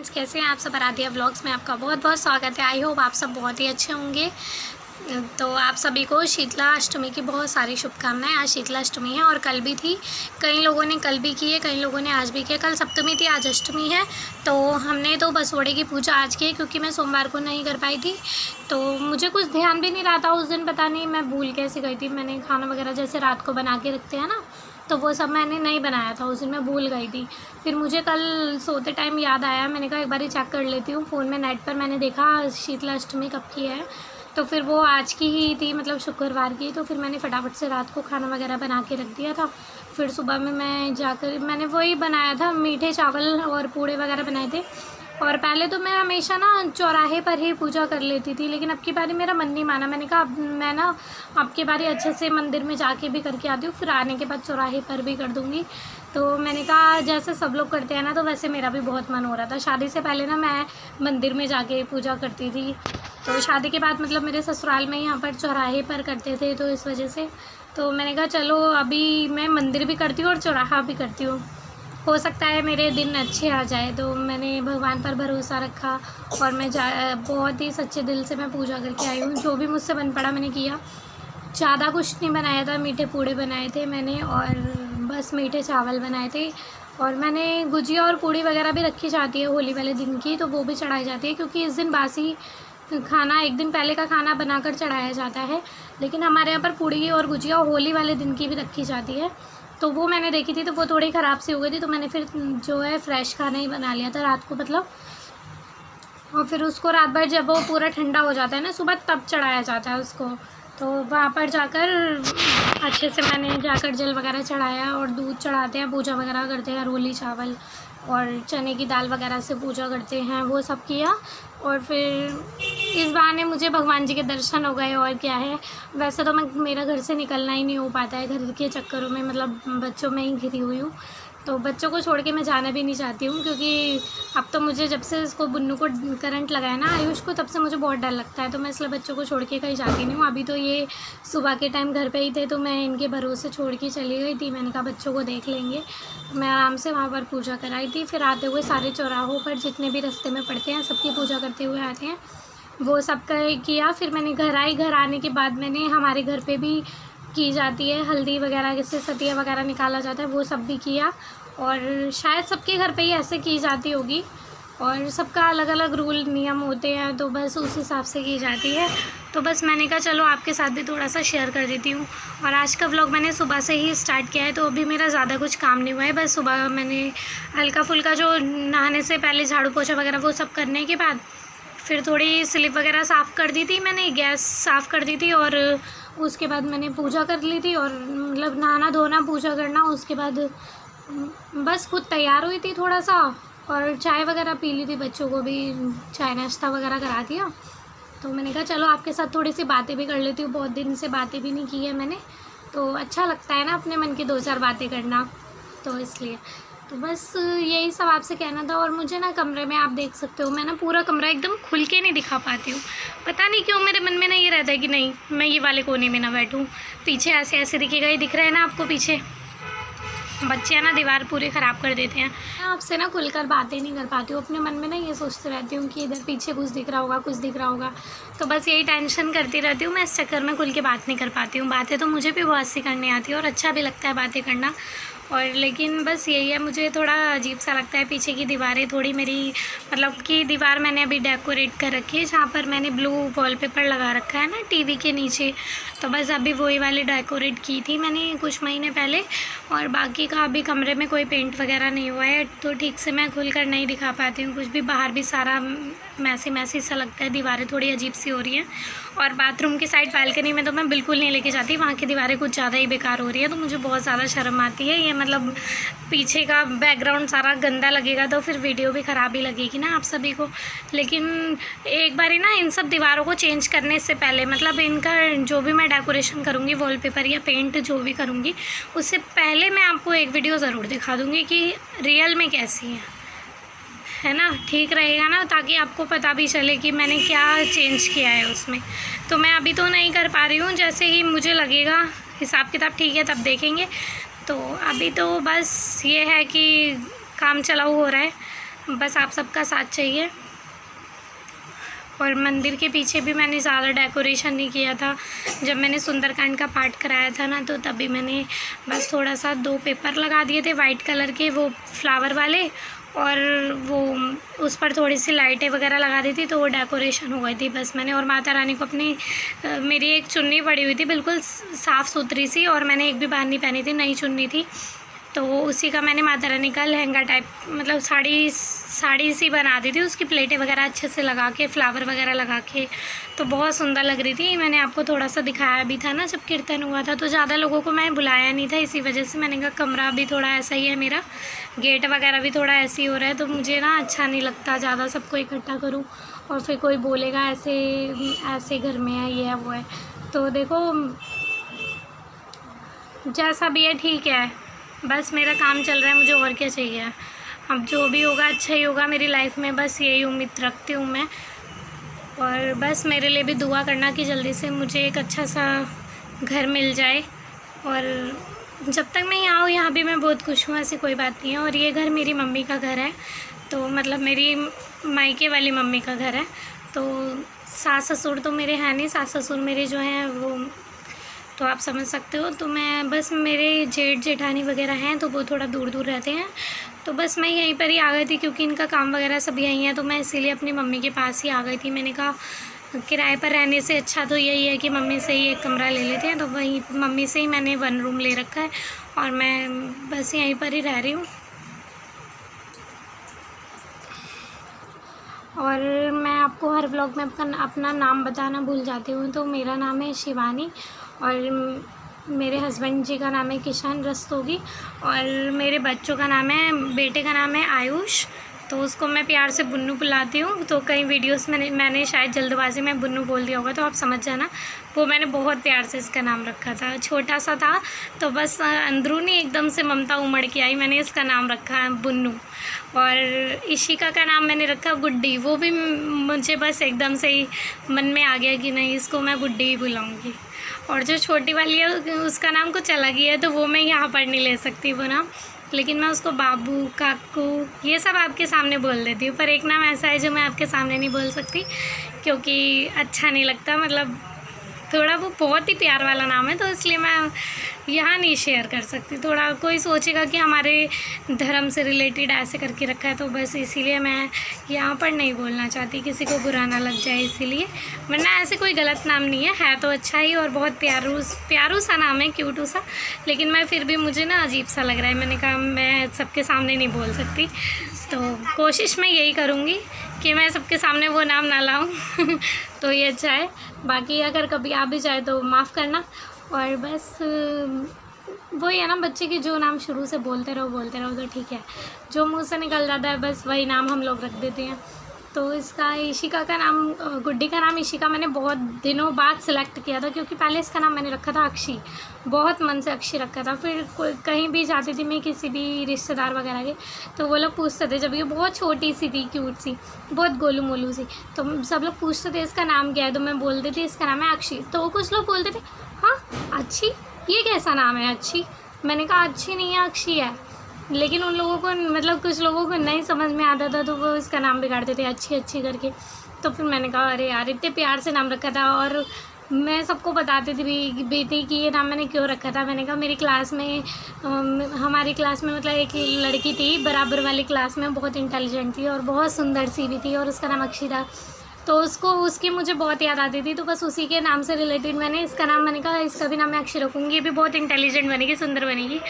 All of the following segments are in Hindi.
कैसे हैं आप सब? आराध्या व्लॉग्स में आपका बहुत बहुत स्वागत है। आई होप आप सब बहुत ही अच्छे होंगे। तो आप सभी को शीतला अष्टमी की बहुत सारी शुभकामनाएं। आज शीतला अष्टमी है और कल भी थी। कई लोगों ने कल भी की है, कई लोगों ने आज भी किया। कल सप्तमी थी, आज अष्टमी है। तो हमने तो बसोड़े की पूजा आज की है क्योंकि मैं सोमवार को नहीं कर पाई थी। तो मुझे कुछ ध्यान भी नहीं रहा था उस दिन, पता नहीं मैं भूल कैसे गई थी। मैंने खाना वगैरह जैसे रात को बना के रखते हैं ना, तो वो सब मैंने नहीं बनाया था उस दिन, मैं भूल गई थी। फिर मुझे कल सोते टाइम याद आया, मैंने कहा एक बार ही चेक कर लेती हूँ फ़ोन में। नेट पर मैंने देखा शीतला अष्टमी कब की है, तो फिर वो आज की ही थी, मतलब शुक्रवार की। तो फिर मैंने फटाफट से रात को खाना वगैरह बना के रख दिया था। फिर सुबह में मैं जाकर मैंने वही बनाया था, मीठे चावल और पूड़े वगैरह बनाए थे। और पहले तो मैं हमेशा ना चौराहे पर ही पूजा कर लेती थी, लेकिन अब की बारी मेरा मन नहीं माना। मैंने कहा अब मैं ना अब की बारी अच्छे से मंदिर में जाके भी करके आती हूँ, फिर आने के बाद चौराहे पर भी कर दूँगी। तो मैंने कहा जैसे सब लोग करते हैं ना, तो वैसे मेरा भी बहुत मन हो रहा था। शादी से पहले ना मैं मंदिर में जाके पूजा करती थी, तो शादी के बाद मतलब मेरे ससुराल में यहाँ पर चौराहे पर करते थे, तो इस वजह से तो मैंने कहा चलो अभी मैं मंदिर भी करती हूँ और चौराहा भी करती हूँ, हो सकता है मेरे दिन अच्छे आ जाए। तो मैंने भगवान पर भरोसा रखा और मैं बहुत ही सच्चे दिल से मैं पूजा करके आई हूँ। जो भी मुझसे बन पड़ा मैंने किया। ज़्यादा कुछ नहीं बनाया था, मीठे पूड़े बनाए थे मैंने और बस मीठे चावल बनाए थे। और मैंने गुजिया और पूड़ी वगैरह भी रखी जाती है होली वाले दिन की, तो वो भी चढ़ाई जाती है क्योंकि इस दिन बासी खाना, एक दिन पहले का खाना बनाकर चढ़ाया जाता है। लेकिन हमारे यहाँ पर पूड़ी और गुजिया होली वाले दिन की भी रखी जाती है। तो वो मैंने देखी थी, तो वो थोड़ी ख़राब सी हो गई थी, तो मैंने फिर जो है फ्रेश खाना ही बना लिया था रात को मतलब। और फिर उसको रात भर जब वो पूरा ठंडा हो जाता है ना, सुबह तब चढ़ाया जाता है उसको। तो वहाँ पर जाकर अच्छे से मैंने जाकर जल वगैरह चढ़ाया और दूध चढ़ाते हैं, पूजा वगैरह करते हैं, रोली चावल और चने की दाल वगैरह से पूजा करते हैं, वो सब किया। और फिर इस बहाने मुझे भगवान जी के दर्शन हो गए, और क्या है। वैसे तो मेरा घर से निकलना ही नहीं हो पाता है, घर के चक्करों में मतलब बच्चों में ही घिरी हुई हूँ। तो बच्चों को छोड़ के मैं जाना भी नहीं चाहती हूँ, क्योंकि अब तो मुझे जब से इसको बुन्नू को करंट लगाया ना, आयुष को, तब से मुझे बहुत डर लगता है। तो मैं इसलिए बच्चों को छोड़ के कहीं जाती नहीं हूँ। अभी तो ये सुबह के टाइम घर पे ही थे, तो मैं इनके भरोसे छोड़ के चली गई थी। मैंने कहा बच्चों को देख लेंगे, तो मैं आराम से वहाँ पर पूजा कराई थी। फिर आते हुए सारे चौराहों पर जितने भी रास्ते में पड़ते हैं सबकी पूजा करते हुए आते हैं, वो सब किया। फिर मैंने घर आई, घर आने के बाद मैंने हमारे घर पे भी की जाती है हल्दी वगैरह से सतिया वगैरह निकाला जाता है, वो सब भी किया। और शायद सबके घर पे ही ऐसे की जाती होगी, और सबका अलग अलग रूल नियम होते हैं, तो बस उस हिसाब से की जाती है। तो बस मैंने कहा चलो आपके साथ भी थोड़ा सा शेयर कर देती हूँ। और आज का व्लॉग मैंने सुबह से ही स्टार्ट किया है, तो अभी मेरा ज़्यादा कुछ काम नहीं हुआ है। बस सुबह मैंने हल्का फुल्का जो नहाने से पहले झाड़ू पोछा वगैरह वो सब करने के बाद फिर थोड़ी स्लिप वगैरह साफ़ कर दी थी मैंने, गैस साफ़ कर दी थी, और उसके बाद मैंने पूजा कर ली थी। और मतलब नहाना धोना पूजा करना, उसके बाद बस खुद तैयार हुई थी थोड़ा सा, और चाय वगैरह पी ली थी, बच्चों को भी चाय नाश्ता वगैरह करा दिया। तो मैंने कहा चलो आपके साथ थोड़ी सी बातें भी कर लेती हूँ, बहुत दिन से बातें भी नहीं की है मैंने, तो अच्छा लगता है ना अपने मन की 2-4 बातें करना, तो इसलिए। तो बस यही सब आपसे कहना था। और मुझे ना कमरे में आप देख सकते हो, मैं ना पूरा कमरा एकदम खुल के नहीं दिखा पाती हूँ, पता नहीं क्यों। मेरे मन में ना ये रहता है कि नहीं मैं ये वाले कोने में ना बैठूँ, पीछे ऐसे ऐसे दिखेगा, ये दिख रहा है ना आपको पीछे, बच्चे हैं ना दीवार पूरी ख़राब कर देते हैं। मैं आपसे ना खुलकर बातें नहीं कर पाती हूँ, अपने मन में ना ये सोचती रहती हूँ कि इधर पीछे कुछ दिख रहा होगा, कुछ दिख रहा होगा, तो बस यही टेंशन करती रहती हूँ। मैं इस चक्कर में खुल के बात नहीं कर पाती हूँ। बातें तो मुझे भी बहुत सी करनी आती है और अच्छा भी लगता है बातें करना, और लेकिन बस यही है, मुझे थोड़ा अजीब सा लगता है। पीछे की दीवारें थोड़ी मेरी, मतलब कि दीवार मैंने अभी डेकोरेट कर रखी है, जहाँ पर मैंने ब्लू वॉलपेपर लगा रखा है ना टीवी के नीचे, तो बस अभी वही वाली डेकोरेट की थी मैंने कुछ महीने पहले। और बाकी का अभी कमरे में कोई पेंट वगैरह नहीं हुआ है, तो ठीक से मैं खुल कर नहीं दिखा पाती हूँ कुछ भी। बाहर भी सारा मैसी सा लगता है, दीवारें थोड़ी अजीब सी हो रही हैं। और बाथरूम की साइड बालकनी में तो मैं बिल्कुल नहीं लेके जाती, वहाँ की दीवारें कुछ ज़्यादा ही बेकार हो रही है, तो मुझे बहुत ज़्यादा शर्म आती है। ये मतलब पीछे का बैकग्राउंड सारा गंदा लगेगा, तो फिर वीडियो भी ख़राब ही लगेगी ना आप सभी को। लेकिन एक बारी ना इन सब दीवारों को चेंज करने से पहले, मतलब इनका जो भी मैं डेकोरेशन करूँगी, वॉलपेपर या पेंट जो भी करूँगी, उससे पहले मैं आपको एक वीडियो ज़रूर दिखा दूँगी कि रियल में कैसी है ना, ठीक रहेगा ना, ताकि आपको पता भी चले कि मैंने क्या चेंज किया है उसमें। तो मैं अभी तो नहीं कर पा रही हूँ, जैसे ही मुझे लगेगा हिसाब किताब ठीक है तब देखेंगे। तो अभी तो बस ये है कि काम चलाऊ हो रहा है, बस आप सबका साथ चाहिए। और मंदिर के पीछे भी मैंने ज़्यादा डेकोरेशन नहीं किया था। जब मैंने सुंदरकांड का पाठ कराया था ना, तो तभी मैंने बस थोड़ा सा 2 पेपर लगा दिए थे वाइट कलर के, वो फ्लावर वाले, और वो उस पर थोड़ी सी लाइटें वगैरह लगा दी थी, तो वो डेकोरेशन हो गई थी बस मैंने। और माता रानी को अपनी मेरी एक चुन्नी पड़ी हुई थी बिल्कुल साफ़ सुथरी सी, और मैंने एक भी बाहर नहीं पहनी थी, नई चुन्नी थी, तो उसी का मैंने माता रानी का लहंगा टाइप मतलब साड़ी सी बना दी थी, उसकी प्लेटें वगैरह अच्छे से लगा के, फ्लावर वगैरह लगा के, तो बहुत सुंदर लग रही थी। मैंने आपको थोड़ा सा दिखाया भी था ना जब कीर्तन हुआ था, तो ज़्यादा लोगों को मैं बुलाया नहीं था, इसी वजह से मैंने कहा कमरा भी थोड़ा ऐसा ही है मेरा, गेट वगैरह भी थोड़ा ऐसे ही हो रहा है, तो मुझे ना अच्छा नहीं लगता ज़्यादा सबको इकट्ठा करूँ और फिर कोई बोलेगा ऐसे घर में है, ये है वो है। तो देखो जैसा भी है ठीक है, बस मेरा काम चल रहा है, मुझे और क्या चाहिए। अब जो भी होगा अच्छा ही होगा मेरी लाइफ में, बस यही उम्मीद रखती हूँ मैं। और बस मेरे लिए भी दुआ करना कि जल्दी से मुझे एक अच्छा सा घर मिल जाए। और जब तक मैं यहाँ हूँ, यहाँ भी मैं बहुत खुश हूँ, ऐसी कोई बात नहीं है। और ये घर मेरी मम्मी का घर है, तो मतलब मेरी मायके वाली मम्मी का घर है। तो सास ससुर तो मेरे हैं नहीं, सास ससुर मेरे जो हैं वो तो आप समझ सकते हो। तो मैं बस मेरे जेठ जेठानी वगैरह हैं, तो वो थोड़ा दूर दूर रहते हैं, तो बस मैं यहीं पर ही आ गई थी क्योंकि इनका काम वगैरह सब यहीं है, तो मैं इसीलिए अपनी मम्मी के पास ही आ गई थी। मैंने कहा किराए पर रहने से अच्छा तो यही है कि मम्मी से ही एक कमरा ले लेते हैं, तो वहीं मम्मी से ही मैंने 1 रूम ले रखा है और मैं बस यहीं पर ही रह रही हूँ। और मैं आपको हर व्लॉग में अपना नाम बताना भूल जाती हूँ, तो मेरा नाम है शिवानी और मेरे हस्बैंड जी का नाम है किशन रस्तोगी और मेरे बच्चों का नाम है, बेटे का नाम है आयुष, तो उसको मैं प्यार से बुन्नू बुलाती हूँ। तो कई वीडियोस में मैंने शायद जल्दबाजी में बुन्नू बोल दिया होगा, तो आप समझ जाना, वो मैंने बहुत प्यार से इसका नाम रखा था। छोटा सा था तो बस अंदरूनी एकदम से ममता उमड़ के आई, मैंने इसका नाम रखा बुन्नू। और इशिका का नाम मैंने रखा गुड्डी, वो भी मुझे बस एकदम से ही मन में आ गया कि नहीं इसको मैं गुड्डी ही बुलाऊँगी। और जो छोटी वाली है उसका नाम कुछ अलग ही है, तो वो मैं यहाँ पर नहीं ले सकती वो नाम, लेकिन मैं उसको बाबू, काकू ये सब आपके सामने बोल देती हूँ। पर एक नाम ऐसा है जो मैं आपके सामने नहीं बोल सकती क्योंकि अच्छा नहीं लगता, मतलब थोड़ा वो बहुत ही प्यार वाला नाम है, तो इसलिए मैं यहाँ नहीं शेयर कर सकती। थोड़ा कोई सोचेगा कि हमारे धर्म से रिलेटेड ऐसे करके रखा है, तो बस इसीलिए मैं यहाँ पर नहीं बोलना चाहती, किसी को बुरा ना लग जाए इसीलिए। वरना ऐसे कोई गलत नाम नहीं है तो अच्छा ही और बहुत प्यारू सा नाम है, क्यूटू सा, लेकिन मैं फिर भी मुझे ना अजीब सा लग रहा है। मैंने कहा मैं सबके सामने नहीं बोल सकती, तो कोशिश मैं यही करूँगी कि मैं सबके सामने वो नाम ना लाऊं तो ये अच्छा है। बाकी अगर कभी आ भी जाए तो माफ़ करना। और बस वही है ना, बच्चे के जो नाम शुरू से बोलते रहो तो ठीक है, जो मुंह से निकल जाता है बस वही नाम हम लोग रख देते हैं। तो इसका इशिका का नाम, गुड्डी का नाम इशिका मैंने बहुत दिनों बाद सिलेक्ट किया था, क्योंकि पहले इसका नाम मैंने रखा था अक्षी, बहुत मन से अक्षी रखा था। फिर कहीं भी जाती थी मैं किसी भी रिश्तेदार वगैरह के, तो वो लोग पूछते थे, जब ये बहुत छोटी सी थी, क्यूट सी, बहुत गोलू मोलू सी, तो सब लोग पूछते थे इसका नाम क्या है, तो मैं बोलती थी इसका नाम है अक्षी। तो कुछ लोग बोलते थे हाँ अच्छी, ये कैसा नाम है अच्छी? मैंने कहा अच्छी नहीं है अक्षी है, लेकिन उन लोगों को मतलब कुछ लोगों को नहीं समझ में आता था, तो वो इसका नाम बिगाड़ते थे अच्छी करके। तो फिर मैंने कहा अरे यार इतने प्यार से नाम रखा था, और मैं सबको बताती थी बेटी कि ये नाम मैंने क्यों रखा था। मैंने कहा मेरी क्लास में हमारी क्लास में मतलब एक लड़की थी बराबर वाली क्लास में, बहुत इंटेलिजेंट थी और बहुत सुंदर सी भी थी, और उसका नाम अक्षी था, तो उसकी मुझे बहुत याद आती थी, तो बस उसी के नाम से रिलेटेड मैंने इसका नाम, मैंने कहा इसका भी नाम मैं अक्षी रखूँगी, ये भी बहुत इंटेलिजेंट बनेगी, सुंदर बनेगी।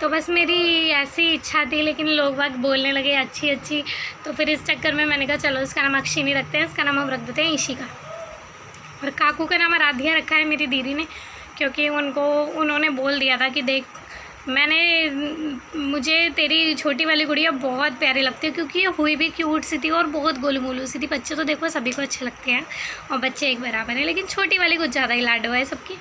तो बस मेरी ऐसी इच्छा थी, लेकिन लोग बाग बोलने लगे अच्छी, तो फिर इस चक्कर में मैंने कहा चलो इसका नाम अक्षी नहीं रखते हैं, इसका नाम हम रख देते हैं इशिका। और काकू का नाम आराध्या रखा है मेरी दीदी ने, क्योंकि उन्होंने बोल दिया था कि देख मुझे तेरी छोटी वाली गुड़िया बहुत प्यारी लगती है, क्योंकि ये हुई भी क्यूट सी थी और बहुत गोलू मोलू सी थी। बच्चे तो देखो सभी को अच्छे लगते हैं और बच्चे एक बराबर हैं, लेकिन छोटी वाली कुछ ज़्यादा ही लाडो है सबकी,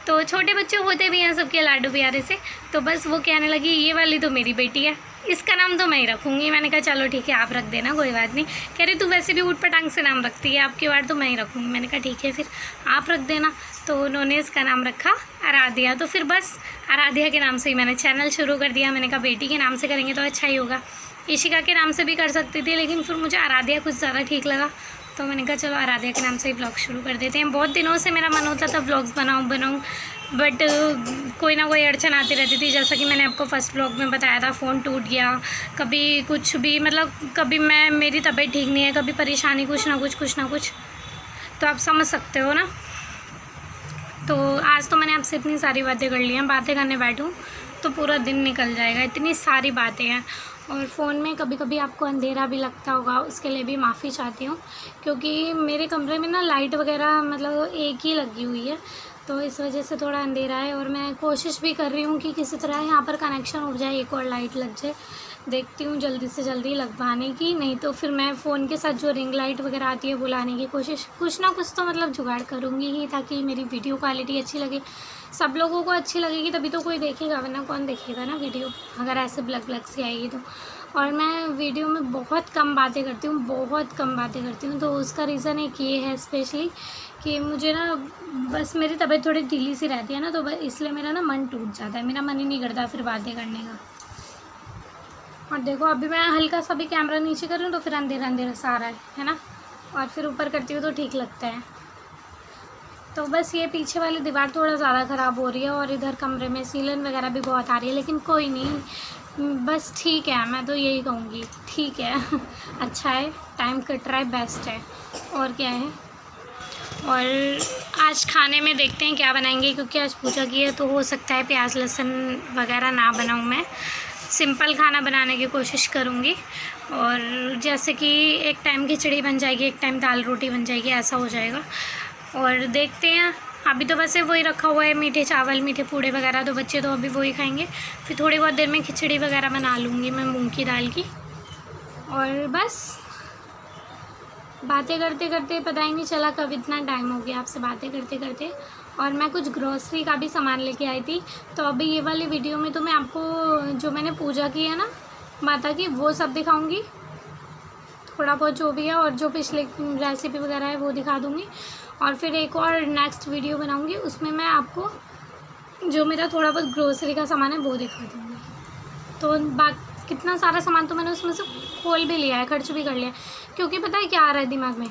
तो छोटे बच्चे होते भी हैं सबके लाडो प्यारे से। तो बस वो कहने लगी ये वाली तो मेरी बेटी है, इसका नाम तो मैं ही रखूँगी। मैंने कहा चलो ठीक है आप रख देना, कोई बात नहीं। कह रही तू वैसे भी ऊट पटांग से नाम रखती है, आपकी बार तो मैं ही रखूँगी। मैंने कहा ठीक है फिर आप रख देना। तो उन्होंने इसका नाम रखा आराध्या। तो फिर बस आराध्या के नाम से ही मैंने चैनल शुरू कर दिया। मैंने कहा बेटी के नाम से करेंगे तो अच्छा ही होगा। इशिका के नाम से भी कर सकती थी, लेकिन फिर मुझे आराध्या कुछ ज़्यादा ठीक लगा, तो मैंने कहा चलो आराध्या के नाम से ही व्लॉग शुरू कर देते हैं। बहुत दिनों से मेरा मन होता था व्लॉग्स बनाऊं, बट कोई ना कोई अड़चन आती रहती थी। जैसा कि मैंने आपको फर्स्ट व्लॉग में बताया था, फ़ोन टूट गया, कभी कुछ भी, मतलब कभी मेरी तबीयत ठीक नहीं है, कभी परेशानी कुछ ना कुछ, तो आप समझ सकते हो ना। तो आज तो मैंने आपसे इतनी सारी बातें कर ली हैं, बातें करने बैठूँ तो पूरा दिन निकल जाएगा, इतनी सारी बातें हैं। और फ़ोन में कभी कभी आपको अंधेरा भी लगता होगा, उसके लिए भी माफ़ी चाहती हूँ, क्योंकि मेरे कमरे में ना लाइट वगैरह मतलब एक ही लगी हुई है, तो इस वजह से थोड़ा अंधेरा है। और मैं कोशिश भी कर रही हूँ कि किसी तरह यहाँ पर कनेक्शन हो जाए, एक और लाइट लग जाए। देखती हूँ जल्दी से जल्दी लगवाने की, नहीं तो फिर मैं फ़ोन के साथ जो रिंग लाइट वगैरह आती है वो लाने की कोशिश, कुछ ना कुछ तो मतलब जुगाड़ करूँगी ही, ताकि मेरी वीडियो क्वालिटी अच्छी लगे। सब लोगों को अच्छी लगेगी तभी तो कोई देखेगा, वरना कौन देखेगा ना वीडियो, अगर ऐसे ब्लग ब्लग से आएगी तो। और मैं वीडियो में बहुत कम बातें करती हूँ, तो उसका रीज़न एक ये है स्पेशली कि मुझे ना बस मेरी तबीयत थोड़ी ढीली सी रहती है ना, तो बस इसलिए मेरा ना मन टूट जाता है, मेरा मन ही नहीं करता फिर बातें करने का। और देखो अभी मैं हल्का सा भी कैमरा नीचे कर रही हूँ तो फिर अंधेरा सा आ रहा है ना, और फिर ऊपर करती हूँ तो ठीक लगता है। तो बस ये पीछे वाली दीवार थोड़ा ज़्यादा ख़राब हो रही है, और इधर कमरे में सीलन वगैरह भी बहुत आ रही है, लेकिन कोई नहीं, बस ठीक है, मैं तो यही कहूँगी, ठीक है। अच्छा है, टाइम कट रहा है, बेस्ट है, और क्या है। और आज खाने में देखते हैं क्या बनाएंगे, क्योंकि आज पूजा की है, तो हो सकता है प्याज लहसुन वगैरह ना बनाऊँ, मैं सिंपल खाना बनाने की कोशिश करूँगी। और जैसे कि एक टाइम खिचड़ी बन जाएगी, एक टाइम दाल रोटी बन जाएगी, ऐसा हो जाएगा। और देखते हैं, अभी तो वैसे वही रखा हुआ है, मीठे चावल, मीठे पूड़े वगैरह, तो बच्चे तो अभी वही खाएंगे। फिर थोड़ी बहुत देर में खिचड़ी वगैरह बना लूँगी मैं मूंग की दाल की। और बस बातें करते करते पता ही नहीं चला कब इतना टाइम हो गया आपसे बातें करते करते। और मैं कुछ ग्रोसरी का भी सामान लेके आई थी, तो अभी ये वाली वीडियो में तो मैं आपको जो मैंने पूजा की है ना माता की, वो सब दिखाऊंगी, थोड़ा बहुत जो भी है, और जो पिछले रेसिपी वगैरह है वो दिखा दूँगी। और फिर एक और नेक्स्ट वीडियो बनाऊँगी, उसमें मैं आपको जो मेरा थोड़ा बहुत ग्रोसरी का सामान है वो दिखा दूँगी। तो कितना सारा सामान तो मैंने उसमें से खोल भी लिया है, खर्च भी कर लिया है, क्योंकि पता है क्या आ रहा है दिमाग में,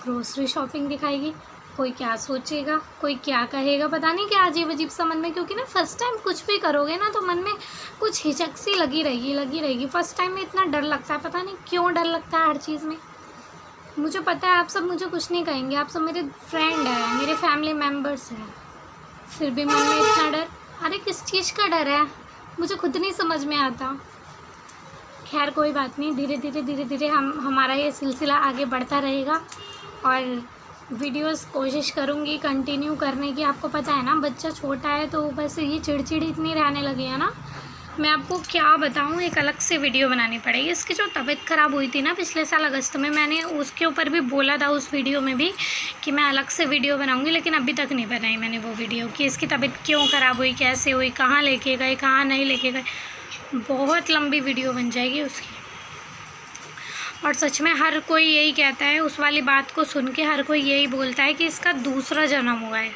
ग्रोसरी शॉपिंग दिखाएगी, कोई क्या सोचेगा, कोई क्या कहेगा, पता नहीं क्या अजीब अजीब सा मन में। क्योंकि ना फर्स्ट टाइम कुछ भी करोगे ना तो मन में कुछ हिचक सी लगी रहेगी। फर्स्ट टाइम में इतना डर लगता है, पता नहीं क्यों डर लगता है हर चीज़ में। मुझे पता है आप सब मुझे कुछ नहीं कहेंगे, आप सब मेरे फ्रेंड हैं, मेरे फैमिली मेम्बर्स हैं, फिर भी मन में इतना डर। अरे किस चीज़ का डर है, मुझे खुद नहीं समझ में आता। खैर कोई बात नहीं, धीरे धीरे हमारा ये सिलसिला आगे बढ़ता रहेगा, और वीडियोस कोशिश करूँगी कंटिन्यू करने की। आपको पता है ना बच्चा छोटा है तो बस ये चिड़चिड़ी इतनी रहने लगी है ना, मैं आपको क्या बताऊँ, एक अलग से वीडियो बनानी पड़ेगी। इसकी जो तबीयत ख़राब हुई थी ना पिछले साल अगस्त में, मैंने उसके ऊपर भी बोला था उस वीडियो में भी कि मैं अलग से वीडियो बनाऊँगी, लेकिन अभी तक नहीं बनाई मैंने वो वीडियो कि इसकी तबीयत क्यों ख़राब हुई, कैसे हुई, कहाँ लेके गए, कहाँ नहीं लेके गए। बहुत लंबी वीडियो बन जाएगी उसकी। और सच में हर कोई यही कहता है, उस वाली बात को सुन के हर कोई यही बोलता है कि इसका दूसरा जन्म हुआ है,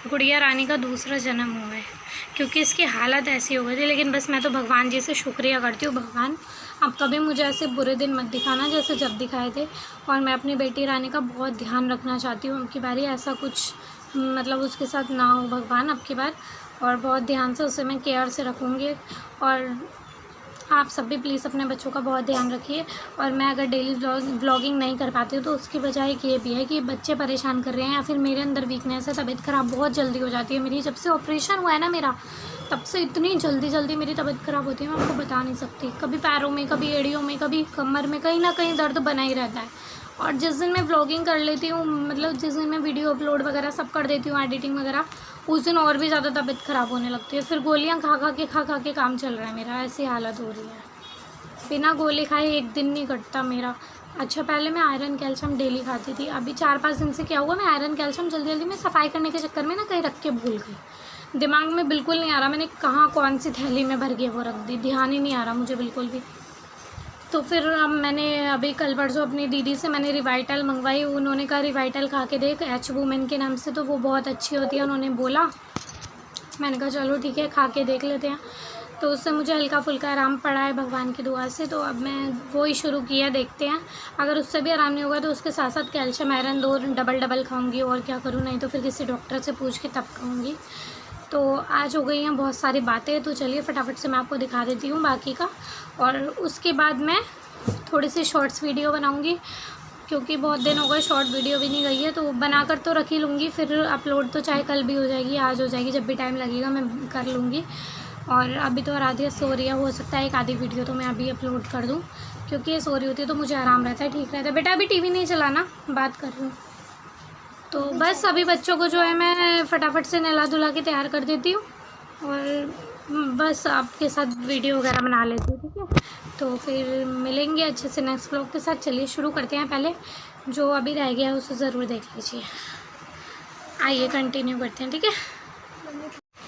गुड़िया रानी का दूसरा जन्म हुआ है, क्योंकि इसकी हालत ऐसी हो गई थी। लेकिन बस मैं तो भगवान जी से शुक्रिया करती हूँ, भगवान अब कभी मुझे ऐसे बुरे दिन मत दिखाना जैसे जब दिखाए थे। और मैं अपनी बेटी रानी का बहुत ध्यान रखना चाहती हूँ, अब की बारी ऐसा कुछ मतलब उसके साथ ना हो भगवान अब की बार, और बहुत ध्यान से उसे मैं केयर से रखूँगी। और आप सब भी प्लीज़ अपने बच्चों का बहुत ध्यान रखिए। और मैं अगर डेली व्लॉगिंग नहीं कर पाती हूँ तो उसकी वजह एक ये भी है कि बच्चे परेशान कर रहे हैं, या फिर मेरे अंदर वीकनेस है, तबीयत ख़राब बहुत जल्दी हो जाती है मेरी। जब से ऑपरेशन हुआ है ना मेरा, तब से इतनी जल्दी मेरी तबीयत ख़राब होती है, मैं आपको बता नहीं सकती। कभी पैरों में, कभी एड़ियों में, कभी कमर में, कहीं ना कहीं दर्द बना ही रहता है। और जिस दिन मैं व्लॉगिंग कर लेती हूँ, मतलब जिस दिन मैं वीडियो अपलोड वगैरह सब कर देती हूँ, एडिटिंग वगैरह, उस दिन और भी ज़्यादा तबीयत ख़राब होने लगती है। फिर गोलियाँ खा के काम चल रहा है मेरा, ऐसी हालत हो रही है। बिना गोली खाए एक दिन नहीं कटता मेरा। अच्छा पहले मैं आयरन कैल्शियम डेली खाती थी, अभी 4-5 दिन से क्या हुआ, मैं आयरन कैल्शियम जल्दी में सफाई करने के चक्कर में ना कहीं रख के भूल गई। दिमाग में बिल्कुल नहीं आ रहा मैंने कहाँ कौन सी थैली में भर के वो रख दी, ध्यान ही नहीं आ रहा मुझे बिल्कुल भी। तो फिर अब मैंने अभी कल परसों अपनी दीदी से मैंने रिवाइटल मंगवाई, उन्होंने कहा रिवाइटल खा के देख, एच वुमेन के नाम से, तो वो बहुत अच्छी होती है उन्होंने बोला। मैंने कहा चलो ठीक है खा के देख लेते हैं। तो उससे मुझे हल्का फुल्का आराम पड़ा है भगवान की दुआ से। तो अब मैं वो ही शुरू किया, देखते हैं अगर उससे भी आराम नहीं होगा तो उसके साथ साथ कैल्शियम आयरन 2 डबल खाऊंगी, और क्या करूँ, नहीं तो फिर किसी डॉक्टर से पूछ के तब खाऊंगी। तो आज हो गई हैं बहुत सारी बातें, तो चलिए फटाफट से मैं आपको दिखा देती हूँ बाकी का, और उसके बाद मैं थोड़ी सी शॉर्ट्स वीडियो बनाऊँगी, क्योंकि बहुत दिन हो गए शॉर्ट वीडियो भी नहीं गई है। तो बनाकर तो रख ही लूँगी, फिर अपलोड तो चाहे कल भी हो जाएगी, आज हो जाएगी, जब भी टाइम लगेगा मैं कर लूँगी। और अभी तो राधिया सो रही है, हो सकता है एक आधी वीडियो तो मैं अभी अपलोड कर दूँ, क्योंकि ये सो रही होती है तो मुझे आराम रहता है, ठीक रहता है। बेटा अभी टीवी नहीं चलाना, बात कर रही हूँ। तो बस अभी बच्चों को जो है मैं फटाफट से नहला धुला के तैयार कर देती हूँ, और बस आपके साथ वीडियो वगैरह बना लेती हूँ, ठीक है। तो फिर मिलेंगे अच्छे से नेक्स्ट व्लॉग के साथ। चलिए शुरू करते हैं, पहले जो अभी रह गया है उसे ज़रूर देख लीजिए। आइए कंटिन्यू करते हैं, ठीक है।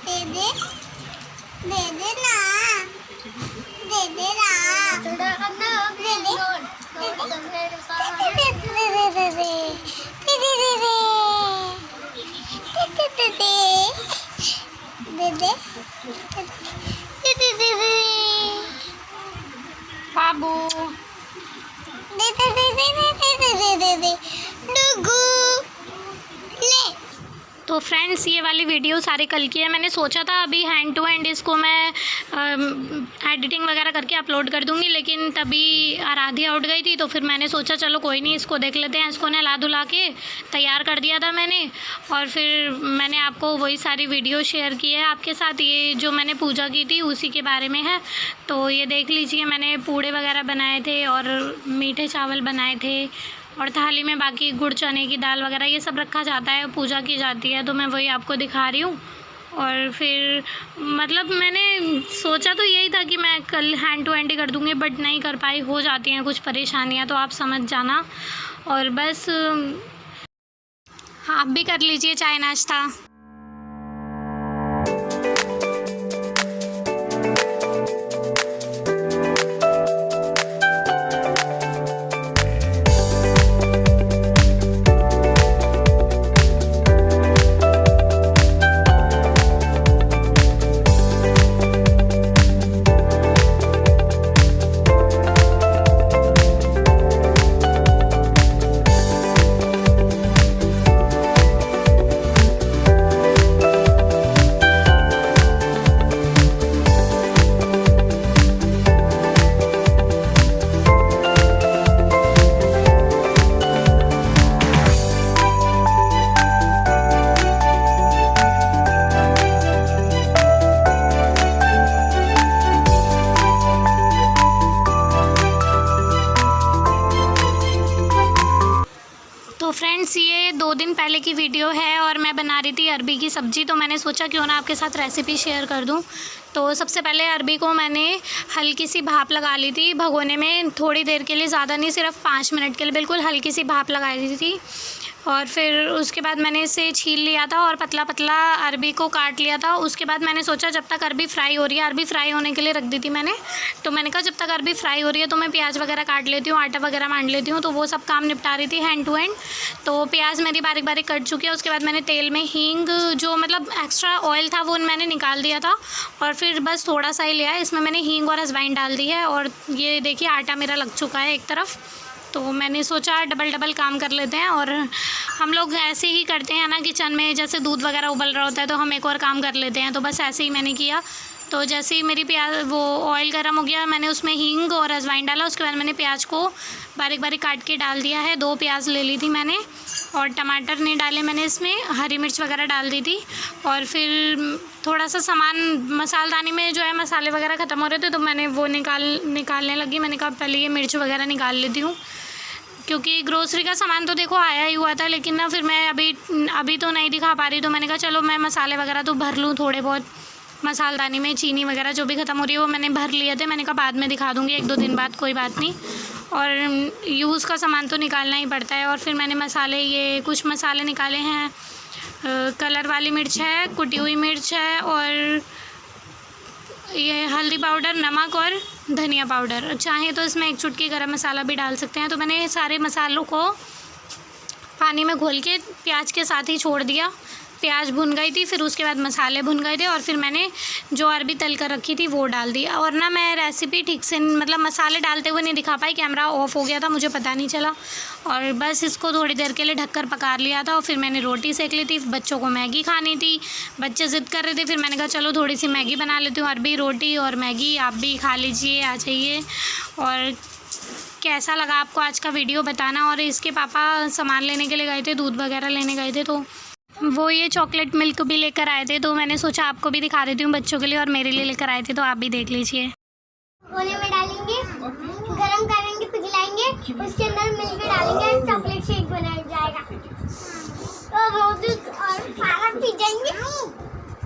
दे दे ना, दे दे ना, दे दे बाबू तो फ्रेंड्स ये वाली वीडियो सारी कल की है। मैंने सोचा था अभी हैंड टू हैंड इसको मैं एडिटिंग वगैरह करके अपलोड कर दूंगी, लेकिन तभी आराध्या उठ गई थी, तो फिर मैंने सोचा चलो कोई नहीं, इसको देख लेते हैं। इसको नहला धुला के तैयार कर दिया था मैंने, और फिर मैंने आपको वही सारी वीडियो शेयर की है आपके साथ। ये जो मैंने पूजा की थी उसी के बारे में है, तो ये देख लीजिए। मैंने पूड़े वगैरह बनाए थे और मीठे चावल बनाए थे, और थाली में बाकी गुड़ चने की दाल वगैरह ये सब रखा जाता है, पूजा की जाती है, तो मैं वही आपको दिखा रही हूँ। और फिर मतलब मैंने सोचा तो यही था कि मैं कल हैंड टू हैंड ही कर दूँगी, बट नहीं कर पाई, हो जाती हैं कुछ परेशानियाँ, तो आप समझ जाना। और बस आप भी कर लीजिए चाय नाश्ता। तो फ्रेंड्स ये 2 दिन पहले की वीडियो है, और मैं बना रही थी अरबी की सब्ज़ी, तो मैंने सोचा क्यों ना आपके साथ रेसिपी शेयर कर दूं। तो सबसे पहले अरबी को मैंने हल्की सी भाप लगा ली थी भगोने में, थोड़ी देर के लिए, ज़्यादा नहीं, सिर्फ 5 मिनट के लिए बिल्कुल हल्की सी भाप लगा दी थी। और फिर उसके बाद मैंने इसे छील लिया था और पतला पतला अरबी को काट लिया था। उसके बाद मैंने सोचा जब तक अरबी फ्राई हो रही है, अरबी फ्राई होने के लिए रख दी थी मैंने, तो मैंने कहा जब तक अरबी फ्राई हो रही है तो मैं प्याज वगैरह काट लेती हूँ, आटा वगैरह मान लेती हूँ, तो वो सब काम निपटा रही थी हैंड टू हैंड। तो प्याज मेरी बारीक बारीक कट चुकी है। उसके बाद मैंने तेल में हींग, जो मतलब एक्स्ट्रा ऑयल था वो मैंने निकाल दिया था, और फिर बस थोड़ा सा ही लिया है, इसमें मैंने हींग और अजवाइन डाल दी है। और ये देखिए आटा मेरा लग चुका है एक तरफ, तो मैंने सोचा डबल काम कर लेते हैं। और हम लोग ऐसे ही करते हैं ना किचन में, जैसे दूध वगैरह उबल रहा होता है तो हम एक और काम कर लेते हैं, तो बस ऐसे ही मैंने किया। तो जैसे ही मेरी प्याज वो ऑयल गर्म हो गया, मैंने उसमें हींग और अजवाइन डाला। उसके बाद मैंने प्याज को बारीक बारीक काट के डाल दिया है, 2 प्याज ले ली थी मैंने, और टमाटर नहीं डाले मैंने, इसमें हरी मिर्च वगैरह डाल दी थी। और फिर थोड़ा सा सामान मसालदानी में जो है मसाले वगैरह ख़त्म हो रहे थे, तो मैंने वो निकालने लगी। मैंने कहा पहले ये मिर्च वगैरह निकाल लेती हूँ, क्योंकि ग्रोसरी का सामान तो देखो आया ही हुआ था, लेकिन ना फिर मैं अभी तो नहीं दिखा पा रही, तो मैंने कहा चलो मैं मसाले वगैरह तो भर लूँ थोड़े बहुत मसालदानी में। चीनी वगैरह जो भी ख़त्म हो रही है वो मैंने भर लिए थे, मैंने कहा बाद में दिखा दूँगी 1-2 दिन बाद, कोई बात नहीं। और यूज़ का सामान तो निकालना ही पड़ता है। और फिर मैंने मसाले, ये कुछ मसाले निकाले हैं, कलर वाली मिर्च है, कुटी हुई मिर्च है, और ये हल्दी पाउडर, नमक और धनिया पाउडर। चाहे तो इसमें 1 चुटकी गरम मसाला भी डाल सकते हैं। तो मैंने सारे मसालों को पानी में घोल के प्याज के साथ ही छोड़ दिया, प्याज भुन गई थी, फिर उसके बाद मसाले भुन गए थे और फिर मैंने जो अरबी तल कर रखी थी वो डाल दी। और ना मैं रेसिपी ठीक से मतलब मसाले डालते हुए नहीं दिखा पाई, कैमरा ऑफ हो गया था, मुझे पता नहीं चला। और बस इसको थोड़ी देर के लिए ढककर पका लिया था। और फिर मैंने रोटी सेक ली थी, बच्चों को मैगी खानी थी, बच्चे ज़िद कर रहे थे, फिर मैंने कहा चलो थोड़ी सी मैगी बना लेती हूँ, अरबी रोटी और मैगी, आप भी खा लीजिए, आ जाइए। और कैसा लगा आपको आज का वीडियो बताना। और इसके पापा सामान लेने के लिए गए थे, दूध वगैरह लेने गए थे, तो वो ये चॉकलेट मिल्क भी लेकर आए थे, तो मैंने सोचा आपको भी दिखा देती हूँ बच्चों के लिए, और मेरे लिए लेकर आए थे, तो आप भी देख लीजिए। कोने में डालेंगे, गरम करेंगे, पिघलाएंगे, उसके अंदर मिल्क डालेंगे, चॉकलेट शेक बना जाएगा। तो रोटी और सारा पी जाएंगे।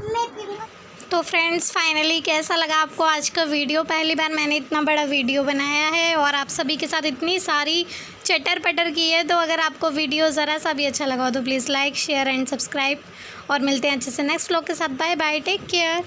मैं पीऊंगा। तो फ्रेंड्स फाइनली कैसा लगा आपको आज का वीडियो। पहली बार मैंने इतना बड़ा वीडियो बनाया है और आप सभी के साथ इतनी सारी चटर पटर की है। तो अगर आपको वीडियो ज़रा सा भी अच्छा लगा हो तो please like share and subscribe, और मिलते हैं अच्छे से नेक्स्ट व्लॉग के साथ। Bye bye, take care.